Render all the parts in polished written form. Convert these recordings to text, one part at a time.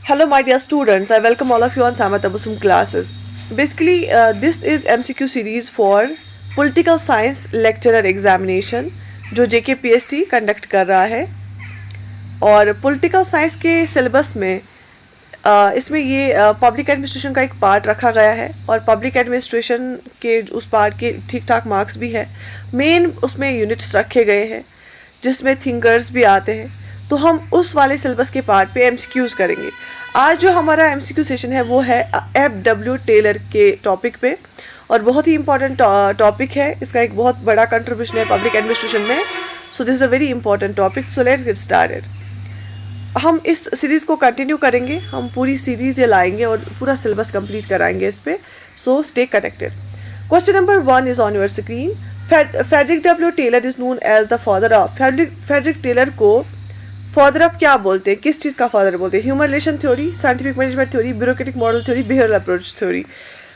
Hello, my dear students. I welcome all of you on Samatabusum classes. Basically, this is MCQ series for Political Science Lecturer Examination जो JKPSC conduct कर रहा है और political science के syllabus में इसमें ये पब्लिक एडमिनिस्ट्रेशन का एक पार्ट रखा गया है और पब्लिक एडमिनिस्ट्रेशन के उस पार्ट के ठीक ठाक मार्क्स भी है। मेन उसमें यूनिट्स रखे गए हैं जिसमें थिंकर्स भी आते हैं, तो हम उस वाले सिलेबस के पार्ट पे एमसीक्यूज करेंगे। आज जो हमारा एमसीक्यू सेशन है वो है एफ.डब्ल्यू. टेलर के टॉपिक पे और बहुत ही इंपॉर्टेंट टॉपिक है। इसका एक बहुत बड़ा कंट्रीब्यूशन है पब्लिक एडमिनिस्ट्रेशन में। So this is a very important topic. So let's get started. हम इस सीरीज़ को कंटिन्यू करेंगे, हम पूरी सीरीज़ ये लाएंगे और पूरा सिलेबस कंप्लीट कराएंगे इस पे। So stay connected. Question number 1 is on your screen. Frederick W Taylor is known as the father of. Frederick Taylor को फादर ऑफ क्या बोलते हैं, किस चीज़ का फादर बोलते हैं? Human relation theory, scientific management theory, bureaucratic model theory, behavioural approach theory.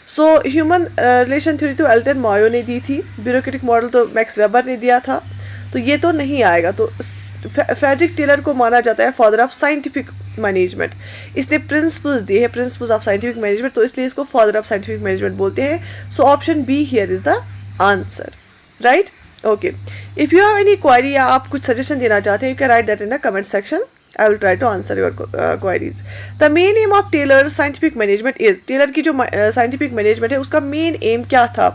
So human relation theory तो एल्टन मॉयो ने दी थी, ब्यूरोक्रेटिक मॉडल तो मैक्स वेबर ने दिया था, तो ये तो नहीं आएगा। तो फ्रेडरिक टेलर को माना जाता है फादर ऑफ साइंटिफिक मैनेजमेंट। इसने प्रिंसिपल्स दिए हैं, प्रिंसिपल्स ऑफ साइंटिफिक मैनेजमेंट, तो इसलिए इसको फादर ऑफ साइंटिफिक मैनेजमेंट बोलते हैं। So option B here is the answer, right? Okay, if you have any query या आप कुछ सजेशन देना चाहते हैं, you can write that in the comment section. I will try to answer your queries. The main aim of Taylor scientific management is, Taylor की जो scientific management है उसका मेन एम क्या था?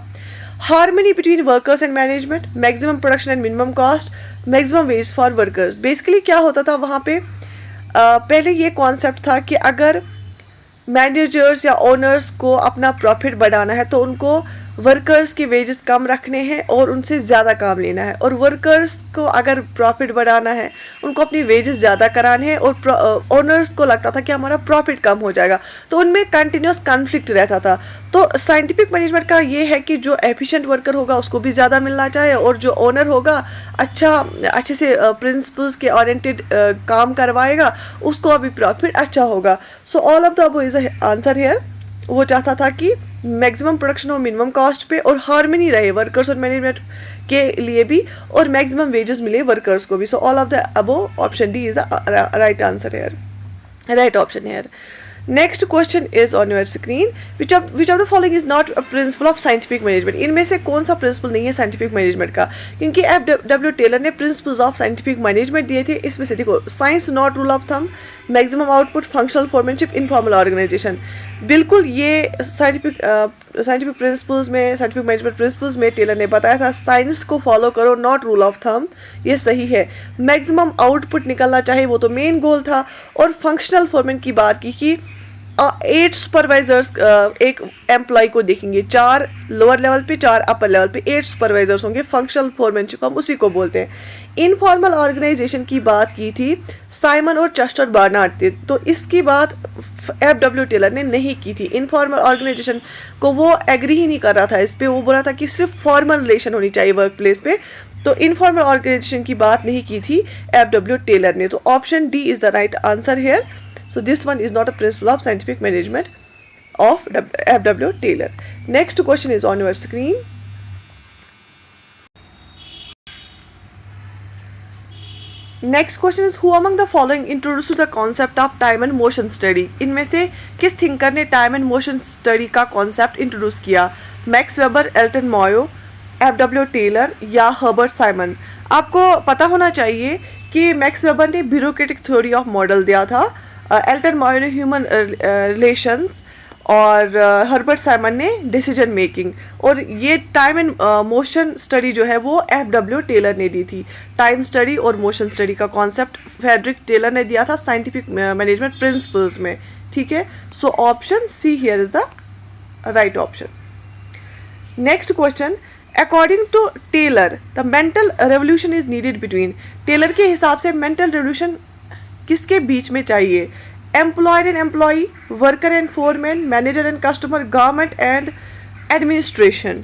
Harmony between workers and management, maximum production and minimum cost, maximum ways for workers. Basically क्या होता था वहाँ पे, पहले ये कॉन्सेप्ट था कि अगर मैनेजर्स या ओनर्स को अपना प्रॉफिट बढ़ाना है तो उनको वर्कर्स के वेजेस कम रखने हैं और उनसे ज़्यादा काम लेना है, और वर्कर्स को अगर प्रॉफिट बढ़ाना है उनको अपनी वेजेस ज़्यादा कराने हैं, और ओनर्स को लगता था कि हमारा प्रॉफिट कम हो जाएगा, तो उनमें कंटिन्यूस कन्फ्लिक्ट रहता था। तो साइंटिफिक मैनेजमेंट का ये है कि जो एफिशिएंट वर्कर होगा उसको भी ज़्यादा मिलना चाहिए, और जो ओनर होगा अच्छे से प्रिंसिपल्स के ओरिएंटेड काम करवाएगा, उसको अभी प्रॉफिट अच्छा होगा। So all of the above is answer here. वो चाहता था कि मैक्सिमम प्रोडक्शन हो मिनिमम कॉस्ट पे, और हार्मनी रहे वर्कर्स और मैनेजमेंट के लिए भी, और मैक्सिमम वेजेस मिले वर्कर्स को भी। So all of the above option D is the right answer here, right option here. Next question is on your screen. Which of the following is not a principle of scientific management. इनमें से कौन सा principal नहीं है scientific management का? क्योंकि F W. Taylor ने principles of scientific management दिए थे। इसमें से देखो, science not rule of thumb, maximum output, functional foremanship, informal organisation. बिल्कुल ये साइंटिफिक प्रिंसिपल्स में, साइंटिफिक मैनेजमेंट प्रिंसिपल्स में टेलर ने बताया था साइंस को फॉलो करो, नॉट रूल ऑफ थंब, ये सही है। मैक्सिमम आउटपुट निकलना चाहिए, वो तो मेन गोल था। और फंक्शनल फोरमैन की बात की कि 8 सुपरवाइजर्स एक एम्प्लॉय को देखेंगे, 4 लोअर लेवल पे, 4 अपर लेवल पे, 8 सुपरवाइजर्स होंगे। फंक्शनल फोरमैनशिप हम उसी को बोलते हैं। इनफॉर्मल ऑर्गेनाइजेशन की बात की थी साइमन और चेस्टर बार्नार्ड ने, तो इसकी बात एफ.डब्ल्यू. टेलर ने नहीं की थी। इनफॉर्मल ऑर्गेनाइजेशन को वो एग्री ही नहीं कर रहा था इस पे, वो बोल रहा था कि सिर्फ फॉर्मल रिलेशन होनी चाहिए वर्क प्लेस पे, तो इनफॉर्मल ऑर्गेनाइजेशन की बात नहीं की थी एफ.डब्ल्यू. टेलर ने। तो option D is the right answer here. So this one is not a principle of scientific management of F.W. Taylor. Next question is on your screen. Next question is who among the following introduced the concept of time and motion study? इनमें से किस thinker ने time and motion study का concept introduce किया? Max Weber, Elton Mayo, F W. Taylor या Herbert Simon? आपको पता होना चाहिए कि मैक्स वेबर ने ब्यूरोक्रेटिक थ्योरी ऑफ मॉडल दिया था, एल्टन मॉयो ने ह्यूमन रिलेशंस, और हर्बर्ट साइमन ने डिसीजन मेकिंग। और ये टाइम एंड मोशन स्टडी जो है वो एफ.डब्ल्यू. टेलर ने दी थी। टाइम स्टडी और मोशन स्टडी का कॉन्सेप्ट फ्रेडरिक टेलर ने दिया था साइंटिफिक मैनेजमेंट प्रिंसिपल्स में, ठीक है? So option C here is the right option. Next question, according to Taylor the mental revolution is needed between. Taylor के हिसाब से मेंटल रेवोल्यूशन किसके बीच में चाहिए? Employed and employee, worker and foreman, manager and customer, government and administration.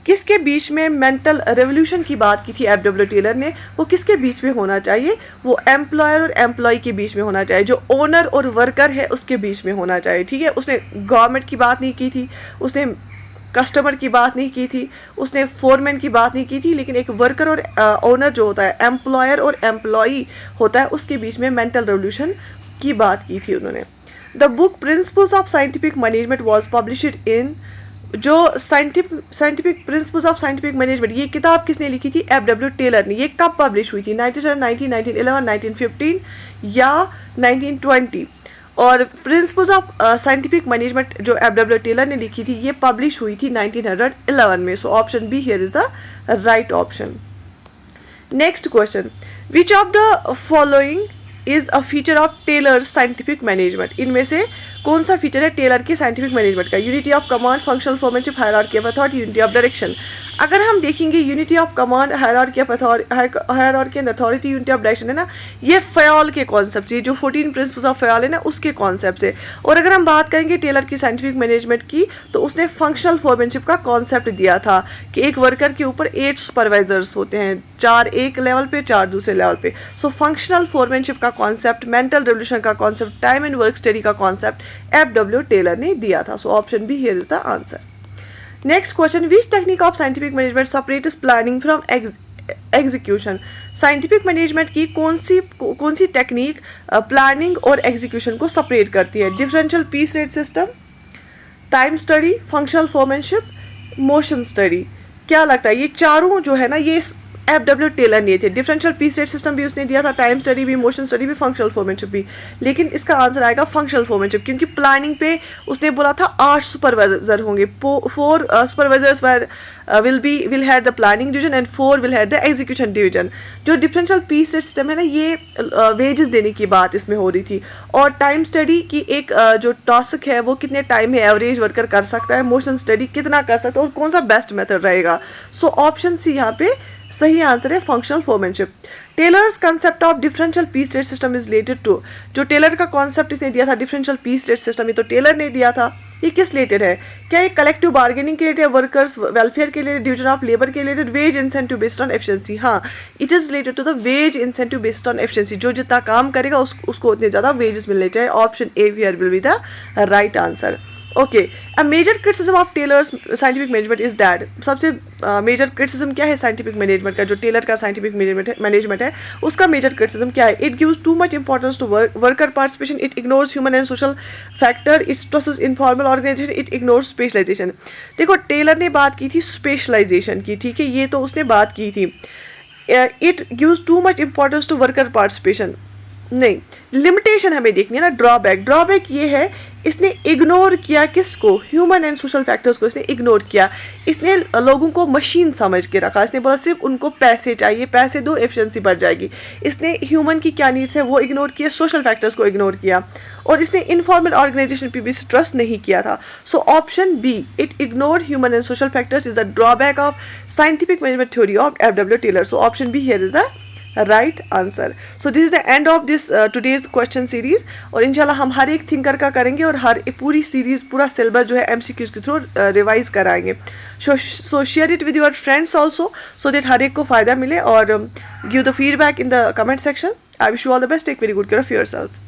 किसके बीच में मेंटल रेवोल्यूशन की बात की थी एफ.डब्ल्यू. टेलर ने? वो किसके बीच में होना चाहिए? वो एम्प्लॉयर और एम्प्लॉय के बीच में होना चाहिए, जो ओनर और वर्कर है उसके बीच में होना चाहिए, ठीक है? उसने गवर्नमेंट की बात नहीं की थी, उसने कस्टमर की बात नहीं की थी, उसने फोरमैन की बात नहीं की थी, लेकिन एक वर्कर और ओनर जो होता है, एम्प्लॉयर और एम्प्लॉई होता है, उसके बीच में मेंटल रेवोल्यूशन की बात की थी उन्होंने। The book principles of scientific management was published in, जो scientific principles of scientific management, ये किताब किसने लिखी थी? F.W. टेलर ने। ये कब पब्लिश हुई थी? 1911, 1915 या 1920? और प्रिंसिपल्स ऑफ साइंटिफिक मैनेजमेंट जो F.W. टेलर ने लिखी थी, ये पब्लिश हुई थी 1911 में। So option B here is the right option. Next question, which of the following is a feature of Taylor scientific management? इनमें से कौन सा फीचर है टेलर के साइंटिफिक मैनेजमेंट का? Unity of command, functional foremanship, hierarchy of authority, unity of direction. अगर हम देखेंगे unity of command, hierarchy of hierarchy and authority, unity of direction है ना, ये फयाल के कॉन्सेप्ट से, जो 14 प्रिंसिपल्स ऑफ फयाल है ना, उसके कॉन्सेप्ट से। और अगर हम बात करेंगे टेलर की साइंटिफिक मैनेजमेंट की, तो उसने फंक्शनल फॉर्मेनशिप का कॉन्सेप्ट दिया था कि एक वर्कर के ऊपर 8 सुपरवाइजर्स होते हैं, 4 एक लेवल पे, 4 दूसरे लेवल पे। सो फंक्शनल फॉर्मेनशिप का कॉन्सेप्ट, मेंटल रेवोल्यूशन का concept, time and work study का कॉन्सेप्ट F.W. टेलर ने दिया था। So option B here is the answer. Next question, which technique of scientific management separates planning from execution? Scientific management की कौन सी technique planning और execution को separate करती है? Differential piece rate system, time study, functional foremanship, motion study. क्या लगता है ये चारों जो है ना, ये F.W. टेलर ने थे। डिफरेंशियल पीस रेट सिस्टम भी उसने दिया था, टाइम स्टडी भी, मोशन स्टडी भी, फंक्शनल फॉर्मेनशिप भी। लेकिन इसका आंसर आएगा फंक्शनल फॉर्मेनशिप, क्योंकि प्लानिंग पे उसने बोला था 8 सुपरवाइजर होंगे, 4 supervisors will head the planning division and 4 will head the execution division। जो डिफरेंशियल पीस रेट सिस्टम है ना, ये वेजेस देने की बात इसमें हो रही थी। और टाइम स्टडी की एक जो टास्क है वो कितने टाइम में एवरेज वर्कर कर सकता है, मोशन स्टडी कितना कर सकता है और कौन सा बेस्ट मेथड रहेगा। सो ऑप्शन सी यहाँ पे सही आंसर है, functional foremanship. Taylor's concept of differential piece rate system is related to, जो टेलर का कॉन्सेप्ट इसने दिया था डिफरेंशियल पीस रेट सिस्टम, ये तो टेलर ने दिया था। ये किस रिलेटेड है? क्या ये कलेक्टिव बार्गेनिंग के रिलेटेड, वर्कर्स वेलफेयर के लिए, डिवीजन ऑफ लेबर के related, wage incentive based on efficiency? हाँ, it is related to the wage incentive based on efficiency. जो जितना काम करेगा उसको उतने ज़्यादा वेजेस मिलने चाहिए। Option A here will be the right answer. Okay, a major criticism of Taylor's scientific management is that, सबसे मेजर क्रिटिसिज्म क्या है साइंटिफिक मैनेजमेंट का? जो टेलर का साइंटिफिक मैनेजमेंट है उसका मेजर क्रिटिसिज्म क्या है? It gives too much importance to worker participation, it ignores human and social factor, it stresses informal organisation, it ignores specialisation. देखो, टेलर ने बात की थी स्पेशलाइजेशन की, ठीक है, ये तो उसने बात की थी। It gives too much importance to worker participation, नहीं, लिमिटेशन हमें देखनी है ना, ड्रॉबैक ये है इसने इग्नोर किया किसको? ह्यूमन एंड सोशल फैक्टर्स को इसने इग्नोर किया। इसने लोगों को मशीन समझ के रखा, इसने बोला सिर्फ उनको पैसे चाहिए, पैसे दो एफिशिएंसी बढ़ जाएगी। इसने ह्यूमन की क्या नीड्स है वो इग्नोर किया, सोशल फैक्टर्स को इग्नोर किया, और इसने इनफॉर्मल ऑर्गेनाइजेशन पे भी ट्रस्ट नहीं किया था। So option B, it ignore human and social factors, is the drawback of scientific management theory of F.W. Taylor. So option B here is the right answer. So this is the end of this today's question series, और इंशाल्लाह हम हर एक thinker का करेंगे और हर पूरी series, पूरा syllabus जो है MCQs के थ्रू रिवाइज कराएंगे। So share it with your friends also, so that हर एक को फ़ायदा मिले, और give the feedback in the comment section. I wish you all the best, take very good care of your self.